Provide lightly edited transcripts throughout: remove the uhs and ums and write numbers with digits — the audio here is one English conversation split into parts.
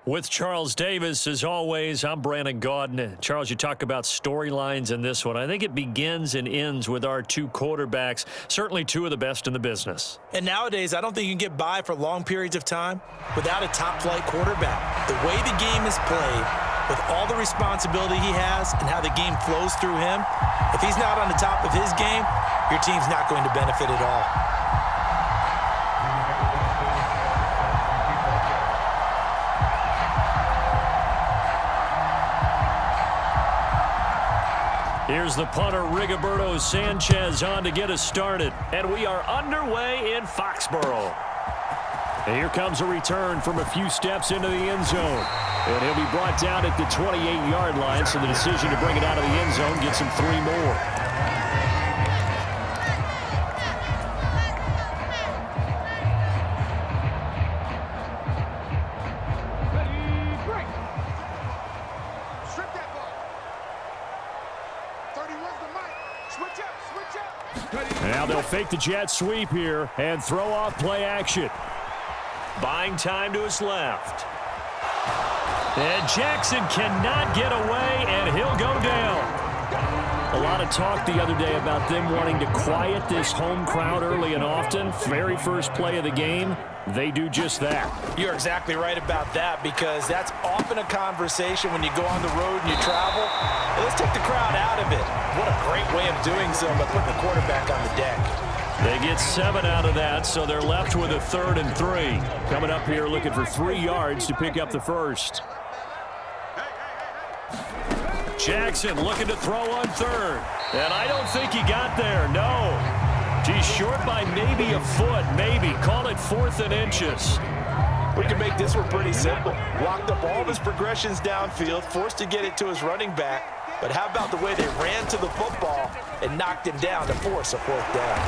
With Charles Davis, as always, I'm Brandon Gaudin. Charles, you talk about storylines in this one. I think it begins and ends with our two quarterbacks, certainly two of the best in the business. And nowadays, I don't think you can get by for long periods of time without a top-flight quarterback. The way the game is played, with all the responsibility he has and how the game flows through him, if he's not on the top of his game, your team's not going to benefit at all. Here's the punter, Rigoberto Sanchez, on to get us started. And we are underway in Foxborough. And here comes a return from a few steps into the end zone. And he'll be brought down at the 28-yard line, so the decision to bring it out of the end zone gets him 3 more. Now they'll fake the jet sweep here and throw off play action. Buying time to his left. And Jackson cannot get away, and he'll go down. A lot of talk the other day about them wanting to quiet this home crowd early and often. Very first play of the game, they do just that. You're exactly right about that, because that's often a conversation when you go on the road and you travel. Hey, let's take the crowd out of it. What a great way of doing so by putting the quarterback on the deck. They get 7 out of that, so they're left with a 3rd and 3. Coming up here looking for 3 yards to pick up the first. Jackson looking to throw on 3rd. And I don't think he got there, no. He's short by maybe a foot, maybe. Call it 4th and inches. We can make this one pretty simple. Locked up all of his progressions downfield, forced to get it to his running back. But how about the way they ran to the football and knocked him down to force a 4th down?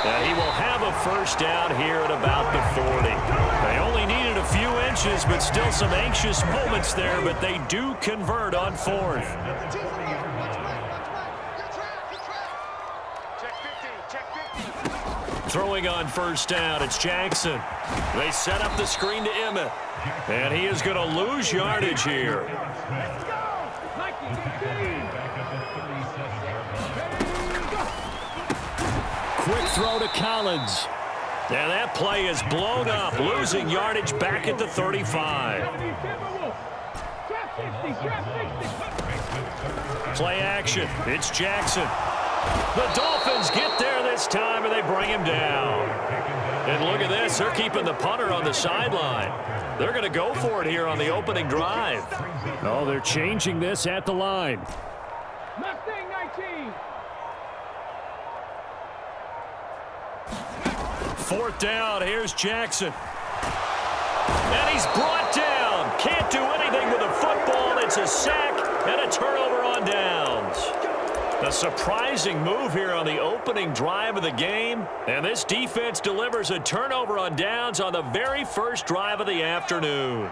And he will have a first down here at about the 40. They only needed a few inches, but still some anxious moments there, but they do convert on 4th. Throwing on first down, it's Jackson. They set up the screen to Emmett, and he is going to lose yardage here. Quick throw to Collins. And that play is blown up, losing yardage back at the 35. Play action. It's Jackson. The Dolphins get there this time, and they bring him down. And look at this. They're keeping the punter on the sideline. They're going to go for it here on the opening drive. Oh, they're changing this at the line. Mustang 19. 4th down. Here's Jackson. And he's brought down. Can't do anything with a football. It's a sack and a turnover on downs. A surprising move here on the opening drive of the game. And this defense delivers a turnover on downs on the very first drive of the afternoon.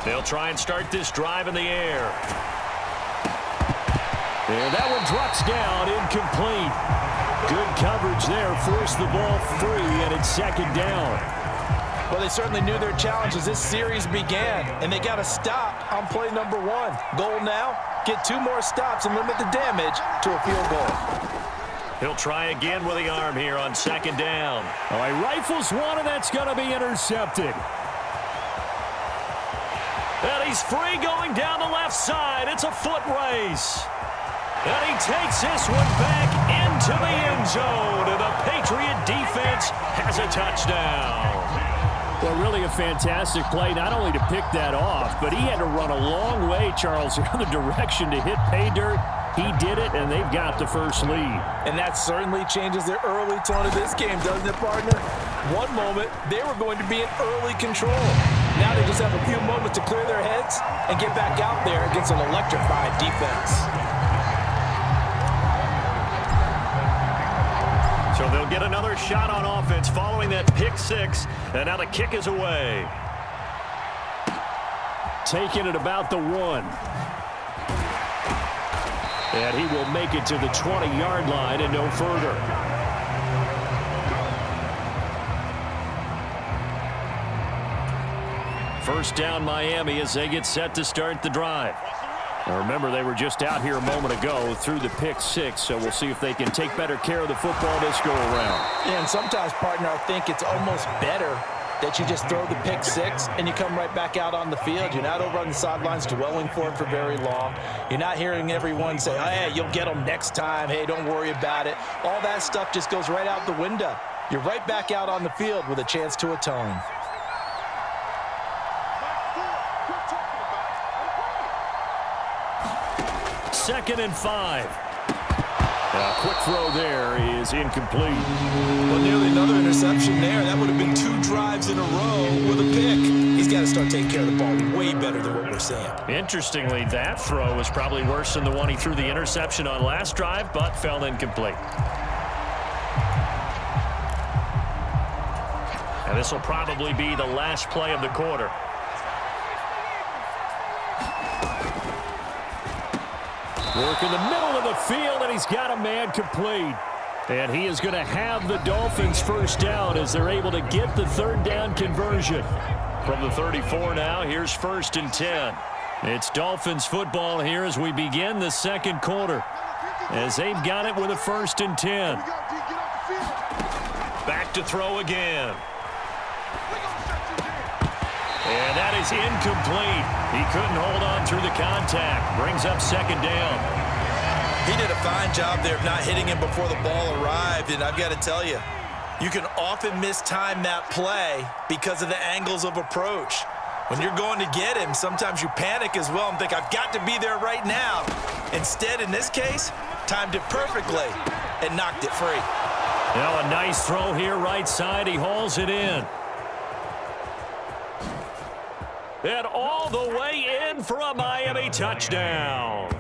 They'll try and start this drive in the air. And that one drops down, incomplete. Good coverage there, forced the ball free, and it's 2nd down. Well, they certainly knew their challenge as this series began, and they got a stop on play number 1. Goal now, get 2 more stops and limit the damage to a field goal. He'll try again with the arm here on 2nd down. Oh, he rifles one, and that's going to be intercepted. And he's free going down the left side. It's a foot race. And he takes this one back into the end zone. And the Patriot defense has a touchdown. Well, really a fantastic play, not only to pick that off, but he had to run a long way, Charles, in the direction to hit pay dirt. He did it, and they've got the first lead. And that certainly changes the early tone of this game, doesn't it, partner? One moment, they were going to be in early control. Now they just have a few moments to clear their heads and get back out there against an electrified defense. So they'll get another shot on offense following that pick 6, and now the kick is away. Taking it about the 1. And he will make it to the 20-yard line and no further. First down Miami as they get set to start the drive. Now remember, they were just out here a moment ago through the pick six, so we'll see if they can take better care of the football this go around. Yeah, and sometimes, partner, I think it's almost better that you just throw the pick six and you come right back out on the field. You're not over on the sidelines dwelling for it for very long. You're not hearing everyone say, oh, hey, you'll get them next time. Hey, don't worry about it. All that stuff just goes right out the window. You're right back out on the field with a chance to atone. Second and 5. A quick throw there is incomplete. Well, nearly another interception there. That would have been 2 drives in a row with a pick. He's got to start taking care of the ball way better than what we're seeing. Interestingly, that throw was probably worse than the one he threw the interception on last drive, but fell incomplete. And this will probably be the last play of the quarter. Work in the middle of the field, and he's got a man complete. And he is going to have the Dolphins first down as they're able to get the third down conversion. From the 34 now, here's 1st and 10. It's Dolphins football here as we begin the second quarter. As they've got it with a 1st and 10. Back to throw again. And that is incomplete. He couldn't hold on through the contact. Brings up 2nd down. He did a fine job there of not hitting him before the ball arrived, and I've got to tell you, you can often mistime that play because of the angles of approach. When you're going to get him, sometimes you panic as well and think, I've got to be there right now. Instead, in this case, timed it perfectly and knocked it free. Now a nice throw here right side. He hauls it in. And all the way in for a Miami touchdown.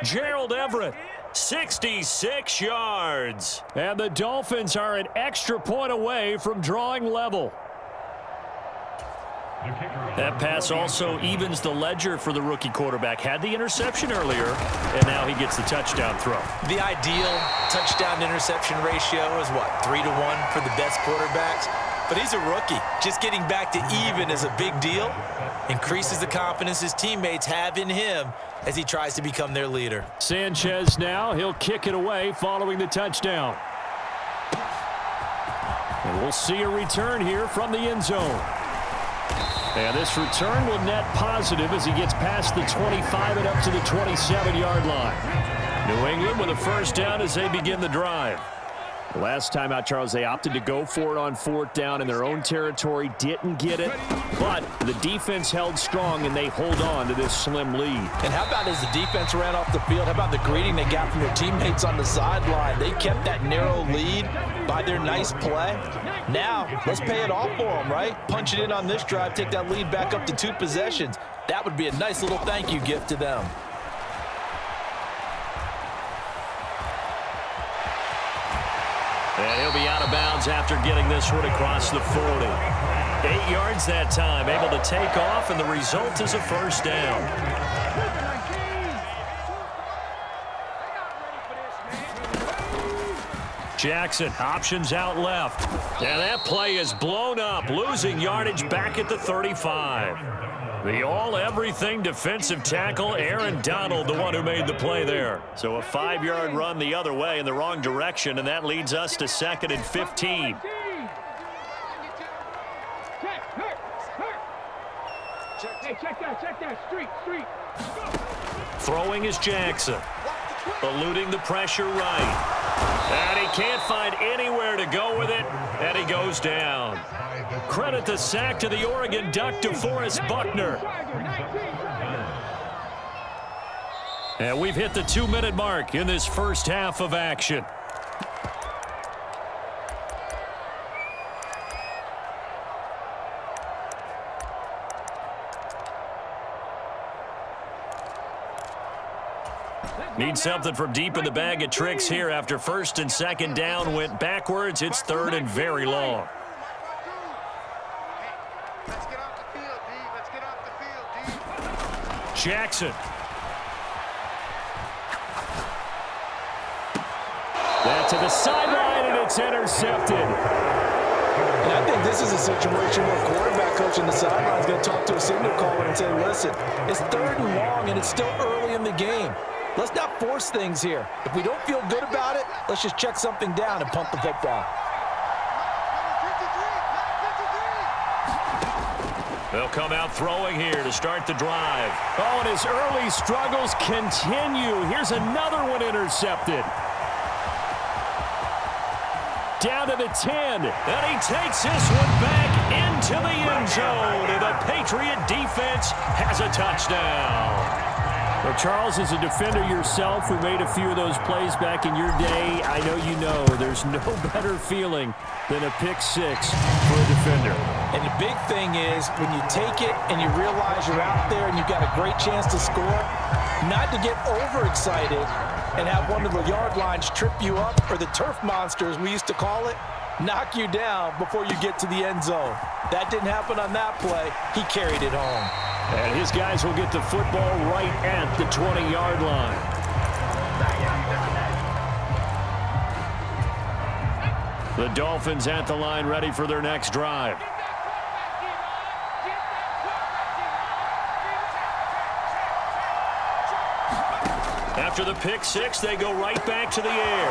Gerald Everett, 66 yards. And the Dolphins are an extra point away from drawing level. That pass also evens the ledger for the rookie quarterback. Had the interception earlier, and now he gets the touchdown throw. The ideal touchdown-interception ratio is what, 3-to-1 for the best quarterbacks? But he's a rookie. Just getting back to even is a big deal. Increases the confidence his teammates have in him as he tries to become their leader. Sanchez now, he'll kick it away following the touchdown. And we'll see a return here from the end zone. And this return will net positive as he gets past the 25 and up to the 27-yard line. New England with a first down as they begin the drive. Last time out, Charles, they opted to go for it on 4th down in their own territory. Didn't get it, but the defense held strong, and they hold on to this slim lead. And how about as the defense ran off the field, how about the greeting they got from their teammates on the sideline? They kept that narrow lead by their nice play. Now, let's pay it off for them, right? Punch it in on this drive, take that lead back up to 2 possessions. That would be a nice little thank you gift to them. And he'll be out of bounds after getting this one across the 40. 8 yards that time, able to take off, and the result is a first down. Jackson, options out left. And that play is blown up, losing yardage back at the 35. The all-everything defensive tackle, Aaron Donald, the one who made the play there. So a 5-yard run the other way in the wrong direction, and that leads us to 2nd and 15. Check that, street. Throwing is Jackson. Eluding the pressure right. And he can't find anywhere to go with it, and he goes down. Credit the sack to the Oregon Duck, DeForest Buckner. And we've hit the 2-minute mark in this first half of action. Need something from deep in the bag of tricks here after 1st and 2nd down went backwards. It's 3rd and very long. Jackson. That to the sideline, and it's intercepted. And I think this is a situation where quarterback coach on the sideline is going to talk to a signal caller and say, listen, it's 3rd and long, and it's still early in the game. Let's not force things here. If we don't feel good about it, let's just check something down and punt the football. They'll come out throwing here to start the drive. Oh, and his early struggles continue. Here's another one intercepted. Down to the 10. And he takes this one back into the end zone. And the Patriot defense has a touchdown. Well, Charles, as a defender yourself who made a few of those plays back in your day, I know you know there's no better feeling than a pick six for a defender. And the big thing is when you take it and you realize you're out there and you've got a great chance to score, not to get overexcited and have one of the yard lines trip you up, or the turf monsters we used to call it, knock you down before you get to the end zone. That didn't happen on that play. He carried it home. And his guys will get the football right at the 20-yard line. The Dolphins at the line, ready for their next drive. After the pick six, they go right back to the air.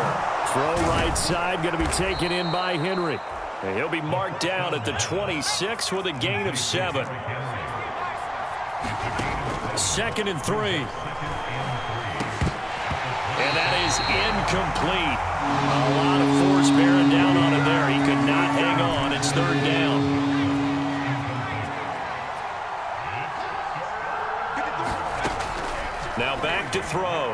Throw right side, going to be taken in by Henry. And he'll be marked down at the 26 with a gain of 7. 2nd and 3. And that is incomplete. A lot of force bearing down on it there. He could not hang on. It's 3rd down. Now back to throw.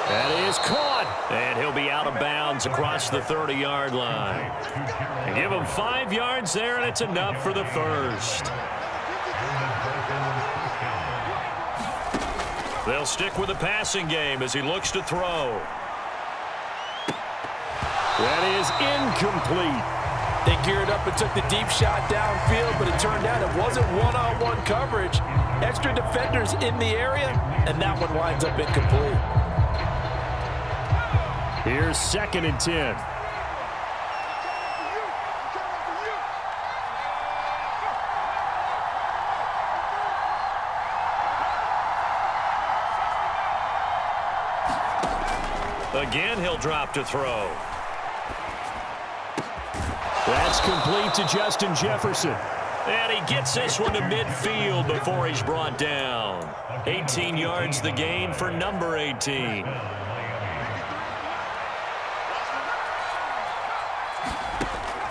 That is caught. And he'll be out of bounds across the 30-yard line. And give him 5 yards there, and it's enough for the first. They'll stick with the passing game as he looks to throw. That is incomplete. They geared up and took the deep shot downfield, but it turned out it wasn't one-on-one coverage. Extra defenders in the area, and that one winds up incomplete. Here's 2nd and 10. Again, he'll drop to throw. That's complete to Justin Jefferson. And he gets this one to midfield before he's brought down. 18 yards the gain for number 18.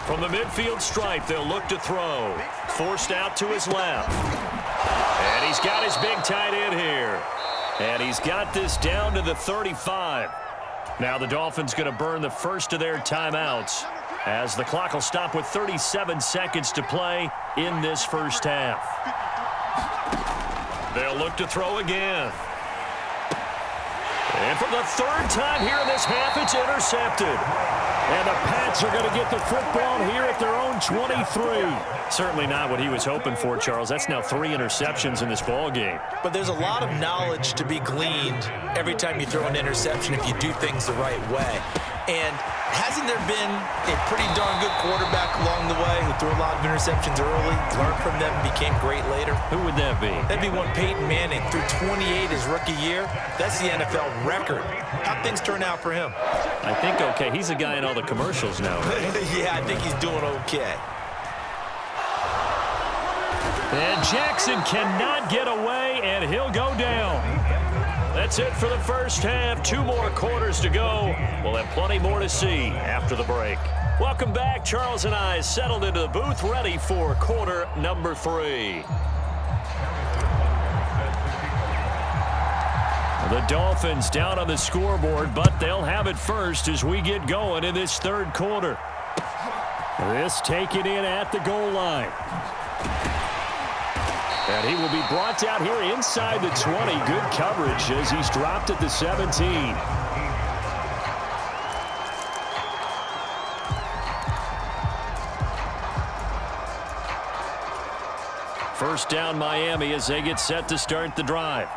From the midfield stripe, they'll look to throw. Forced out to his left. And he's got his big tight end here. And he's got this down to the 35. Now the Dolphins going to burn the first of their timeouts as the clock will stop with 37 seconds to play in this first half. They'll look to throw again. And for the 3rd time here in this half, it's intercepted. And the Pats are going to get the football here at their own 23. Certainly not what he was hoping for, Charles. That's now 3 interceptions in this ball game. But there's a lot of knowledge to be gleaned every time you throw an interception if you do things the right way. And hasn't there been a pretty darn good quarterback along the way who threw a lot of interceptions early, learned from them, and became great later? Who would that be? That'd be one Peyton Manning, threw 28 his rookie year. That's the NFL record. How'd things turn out for him? I think okay. He's a guy in all the commercials now, right? Yeah, I think he's doing okay. And Jackson cannot get away, and he'll go down. That's it for the first half. 2 more quarters to go. We'll have plenty more to see after the break. Welcome back. Charles and I settled into the booth, ready for quarter number 3. The Dolphins down on the scoreboard, but they'll have it first as we get going in this 3rd quarter. This taken in at the goal line. And he will be brought down here inside the 20. Good coverage as he's dropped at the 17. First down Miami as they get set to start the drive.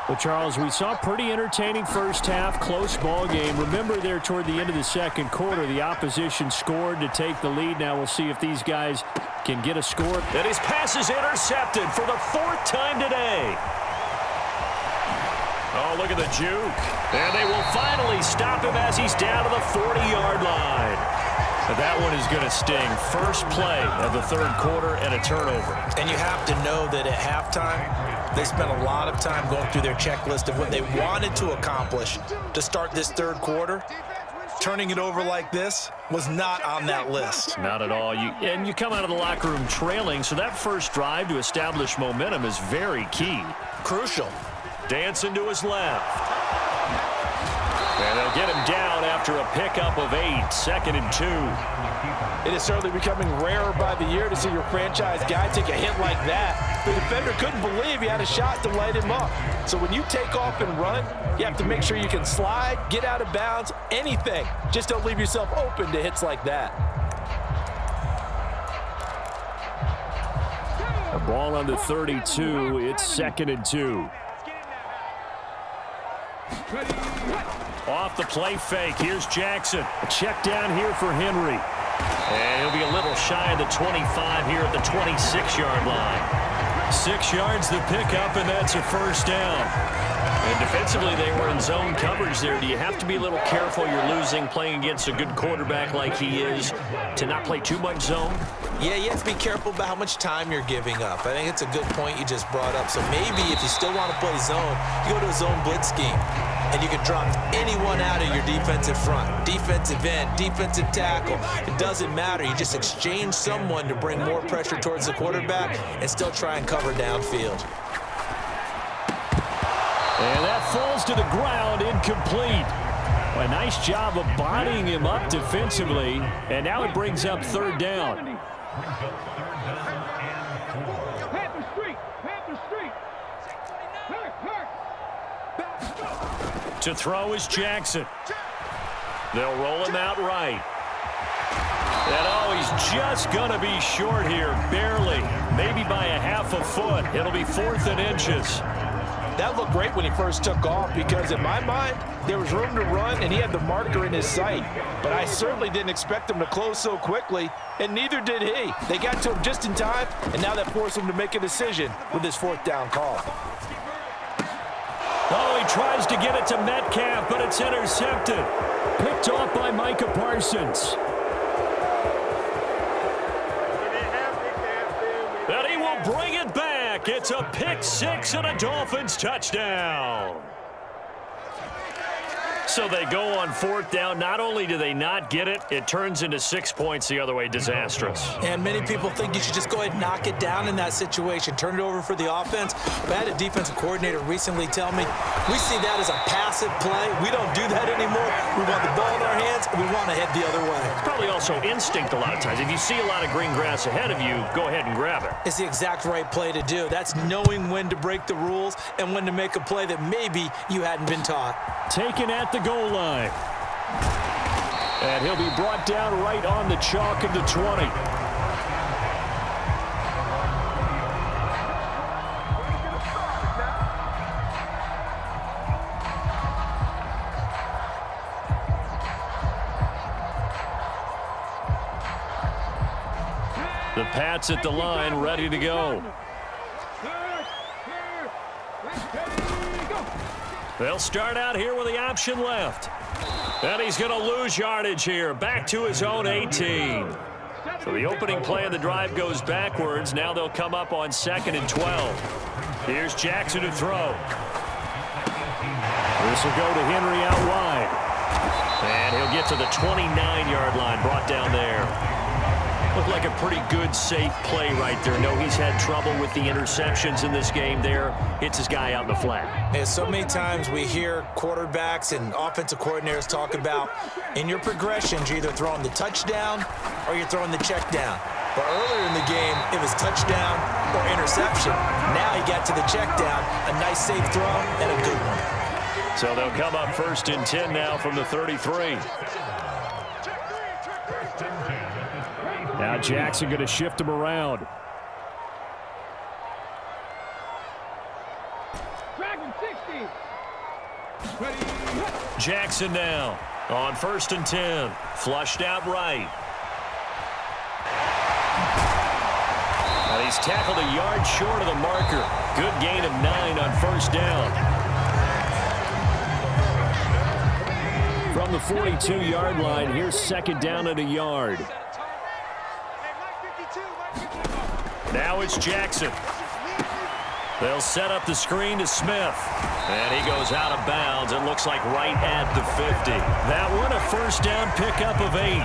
Well, Charles, we saw pretty entertaining first half, close ball game. Remember there toward the end of the second quarter, the opposition scored to take the lead. Now we'll see if these guys can get a score. And his pass is intercepted for the 4th time today. Oh, look at the juke. And they will finally stop him as he's down to the 40-yard line. But that one is going to sting. First play of the third quarter and a turnover. And you have to know that at halftime, they spent a lot of time going through their checklist of what they wanted to accomplish to start this third quarter. Turning it over like this was not on that list. Not at all. And you come out of the locker room trailing, so that first drive to establish momentum is very key. Crucial. Dancing to his left. And they'll get him down after a pickup of 8, 2nd and 2. It is certainly becoming rarer by the year to see your franchise guy take a hit like that. The defender couldn't believe he had a shot to light him up. So when you take off and run, you have to make sure you can slide, get out of bounds, anything. Just don't leave yourself open to hits like that. A ball on the 32. It's 2nd and 2. Off the play fake. Here's Jackson. A check down here for Henry. And he'll be a little shy of the 25 here at the 26-yard line. 6 yards the pickup, and that's a first down. And defensively, they were in zone coverage there. Do you have to be a little careful? You're losing, playing against a good quarterback like he is, to not play too much zone? Yeah, you have to be careful about how much time you're giving up. I think it's a good point you just brought up. So maybe if you still want to play zone, you go to a zone blitz scheme. And you can drop anyone out of your defensive front. Defensive end, defensive tackle. It doesn't matter. You just exchange someone to bring more pressure towards the quarterback and still try and cover downfield. And that falls to the ground, incomplete. A nice job of bodying him up defensively. And now it brings up 3rd down. Panther Street! Panther Street! Hurt! To throw is Jackson. They'll roll him out right. And oh, he's just going to be short here, barely. Maybe by a half a foot. It'll be 4th and inches. That looked great when he first took off because in my mind, there was room to run and he had the marker in his sight. But I certainly didn't expect him to close so quickly, and neither did he. They got to him just in time, and now that forced him to make a decision with his 4th down call. Oh, he tries to get it to Metcalf, but it's intercepted. Picked off by Micah Parsons. And he will bring it back. It's a pick 6 and a Dolphins touchdown. So they go on 4th down. Not only do they not get it, it turns into 6 points the other way. Disastrous. And many people think you should just go ahead and knock it down in that situation. Turn it over for the offense. But I had a defensive coordinator recently tell me, we see that as a passive play. We don't do that anymore. We want the ball in our hands, and we want to head the other way. It's probably also instinct a lot of times. If you see a lot of green grass ahead of you, go ahead and grab it. It's the exact right play to do. That's knowing when to break the rules and when to make a play that maybe you hadn't been taught. Taken at the goal line. And he'll be brought down right on the chalk of the 20. The Pats at the line, ready to go. They'll start out here with the option left. And he's going to lose yardage here. Back to his own 18. So the opening play of the drive goes backwards. Now they'll come up on 2nd and 12. Here's Jackson to throw. This will go to Henry out wide. And he'll get to the 29-yard line, brought down there. Looked like a pretty good, safe play right there. No, he's had trouble with the interceptions in this game there. Hits his guy out in the flat. And so many times we hear quarterbacks and offensive coordinators talk about in your progressions, you're either throwing the touchdown or you're throwing the check down. But earlier in the game, it was touchdown or interception. Now he got to the check down, a nice safe throw and a good one. So they'll come up 1st and 10 now from the 33. Now Jackson going to shift him around. Dragon 60. Jackson now on 1st and 10. Flushed out right. And he's tackled a yard short of the marker. Good gain of 9 on 1st down. From the 42-yard line, here's 2nd down and a yard. Now it's Jackson. They'll set up the screen to Smith. And he goes out of bounds. It looks like right at the 50. That one a 1st down pickup of 8.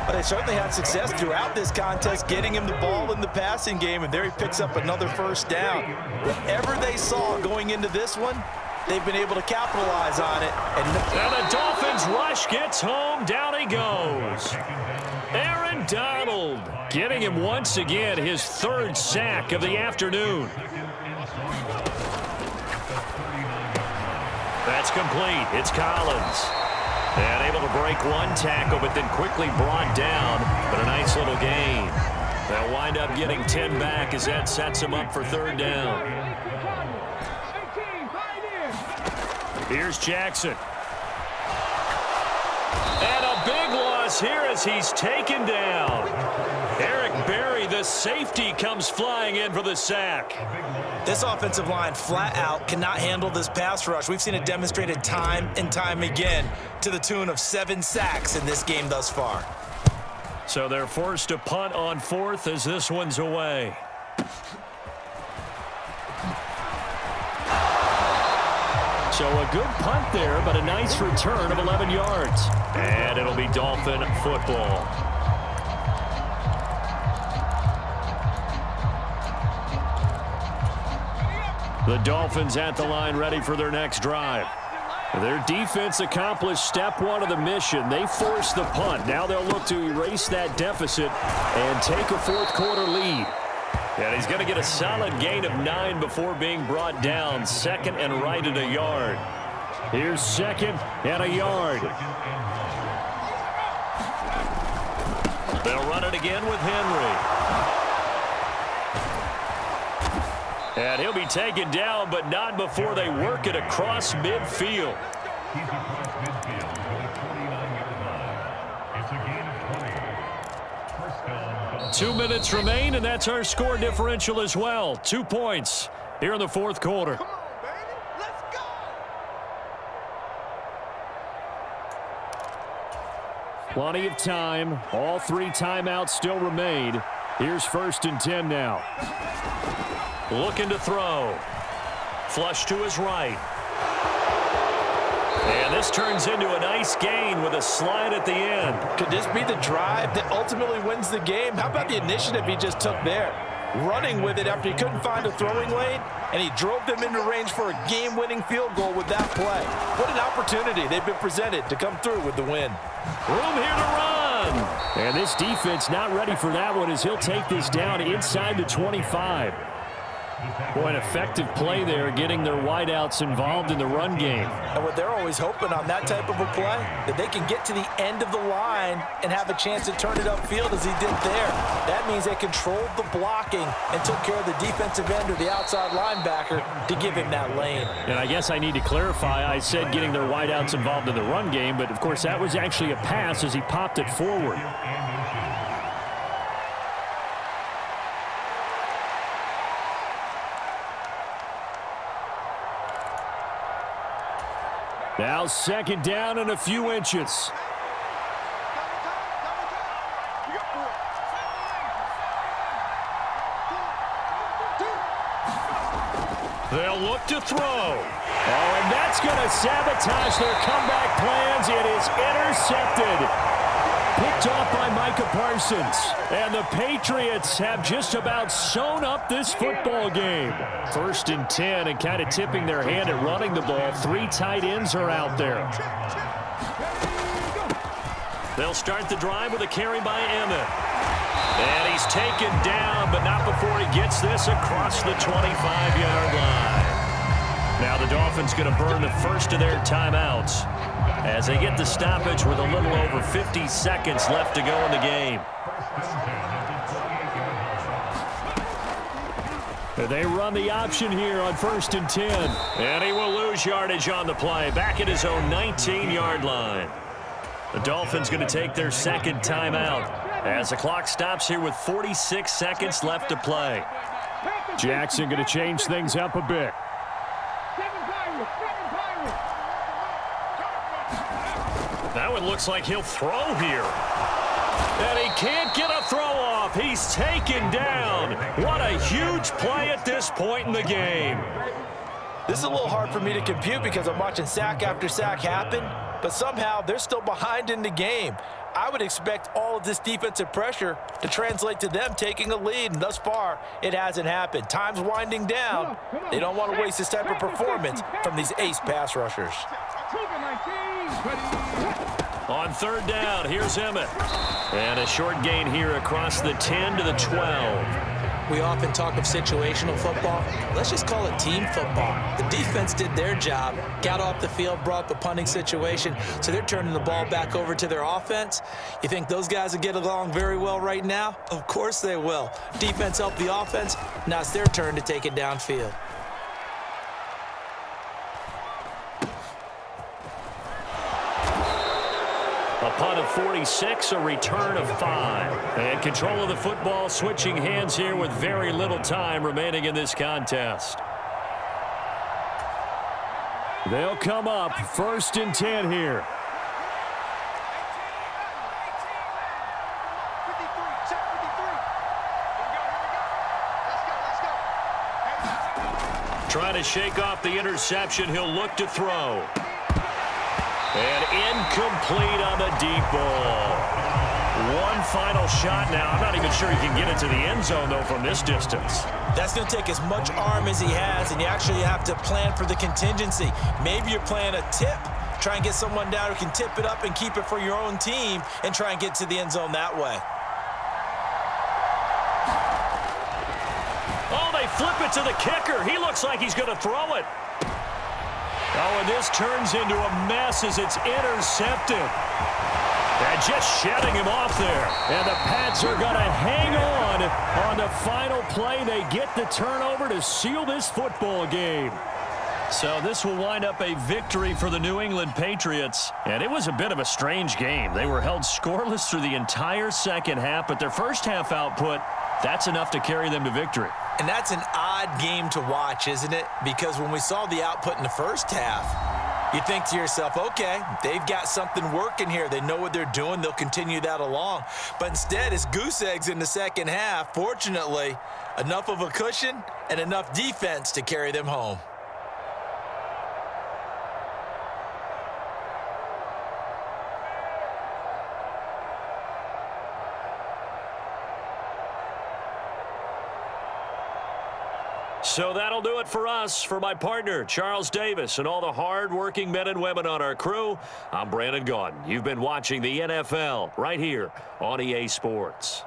But they certainly had success throughout this contest getting him the ball in the passing game, and there he picks up another 1st down. Whatever they saw going into this one, they've been able to capitalize on it. And the Dolphins rush gets home. Down he goes. Aaron Donald getting him once again his 3rd sack of the afternoon. That's complete. It's Collins. And able to break one tackle, but then quickly brought down. But a nice little gain. They'll wind up getting 10 back as that sets them up for 3rd down. Here's Jackson. And a big loss here as he's taken down. Eric Berry, the safety, comes flying in for the sack. This offensive line flat out cannot handle this pass rush. We've seen it demonstrated time and time again to the tune of 7 sacks in this game thus far. So they're forced to punt on 4th as this one's away. So a good punt there, but a nice return of 11 yards. And it'll be Dolphin football. The Dolphins at the line ready for their next drive. Their defense accomplished step 1 of the mission. They forced the punt. Now they'll look to erase that deficit and take a 4th quarter lead. And he's going to get a solid gain of 9 before being brought down. 2nd and right at a yard. Here's 2nd and a yard. They'll run it again with Henry. And he'll be taken down, but not before they work it across midfield. 2 minutes remain, and that's our score differential as well. 2 points here in the 4th quarter. Come on, baby. Let's go. Plenty of time. All 3 timeouts still remain. Here's 1st and 10 now. Looking to throw. Flush to his right. And this turns into a nice gain with a slide at the end. Could this be the drive that ultimately wins the game? How about the initiative he just took there? Running with it after he couldn't find a throwing lane, and he drove them into range for a game-winning field goal with that play. What an opportunity they've been presented to come through with the win. Room here to run. And this defense not ready for that one as he'll take this down inside the 25. Boy, an effective play there, getting their wideouts involved in the run game. And what they're always hoping on that type of a play, that they can get to the end of the line and have a chance to turn it upfield as he did there. That means they controlled the blocking and took care of the defensive end or the outside linebacker to give him that lane. And I guess I need to clarify, I said getting their wideouts involved in the run game, but of course that was actually a pass as he popped it forward. Now 2nd down and a few inches. They'll look to throw. Oh, and that's going to sabotage their comeback plans. It is intercepted. Picked off by Micah Parsons. And the Patriots have just about sewn up this football game. 1st and 10 and kind of tipping their hand at running the ball. 3 tight ends are out there. They'll start the drive with a carry by Emmett. And he's taken down, but not before he gets this across the 25-yard line. Now the Dolphins going to burn the first of their timeouts as they get the stoppage with a little over 50 seconds left to go in the game. They run the option here on 1st and 10. And he will lose yardage on the play, back at his own 19-yard line. The Dolphins going to take their second timeout as the clock stops here with 46 seconds left to play. Jackson going to change things up a bit. That one looks like he'll throw here. And he can't get a throw off. He's taken down. What a huge play at this point in the game. This is a little hard for me to compute because I'm watching sack after sack happen, but somehow they're still behind in the game. I would expect all of this defensive pressure to translate to them taking a lead, and thus far, it hasn't happened. Time's winding down. They don't want to waste this type of performance from these ace pass rushers. On 3rd down, here's Emmett. And a short gain here across the 10 to the 12. We often talk of situational football. Let's just call it team football. The defense did their job, got off the field, brought up a punting situation, so they're turning the ball back over to their offense. You think those guys will get along very well right now? Of course they will. Defense helped the offense. Now it's their turn to take it downfield. A punt of 46, a return of 5. And control of the football switching hands here with very little time remaining in this contest. They'll come up 1st and 10 here. Trying to shake off the interception. He'll look to throw. And incomplete on the deep ball. One final shot now. I'm not even sure he can get into the end zone, though, from this distance. That's going to take as much arm as he has, and you actually have to plan for the contingency. Maybe you're playing a tip. Try and get someone down who can tip it up and keep it for your own team and try and get to the end zone that way. Oh, they flip it to the kicker. He looks like he's going to throw it. Oh, and this turns into a mess as it's intercepted. And just shedding him off there. And the Pats are going to hang on the final play. They get the turnover to seal this football game. So this will wind up a victory for the New England Patriots. And it was a bit of a strange game. They were held scoreless through the entire second half, but their first half output, that's enough to carry them to victory. And that's an odd game to watch, isn't it? Because when we saw the output in the first half, you think to yourself, okay, they've got something working here. They know what they're doing. They'll continue that along. But instead, it's goose eggs in the second half. Fortunately, enough of a cushion and enough defense to carry them home. So that'll do it for us. For my partner, Charles Davis, and all the hard-working men and women on our crew, I'm Brandon Gaudin. You've been watching the NFL right here on EA Sports.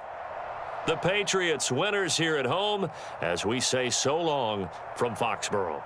The Patriots winners here at home as we say so long from Foxborough.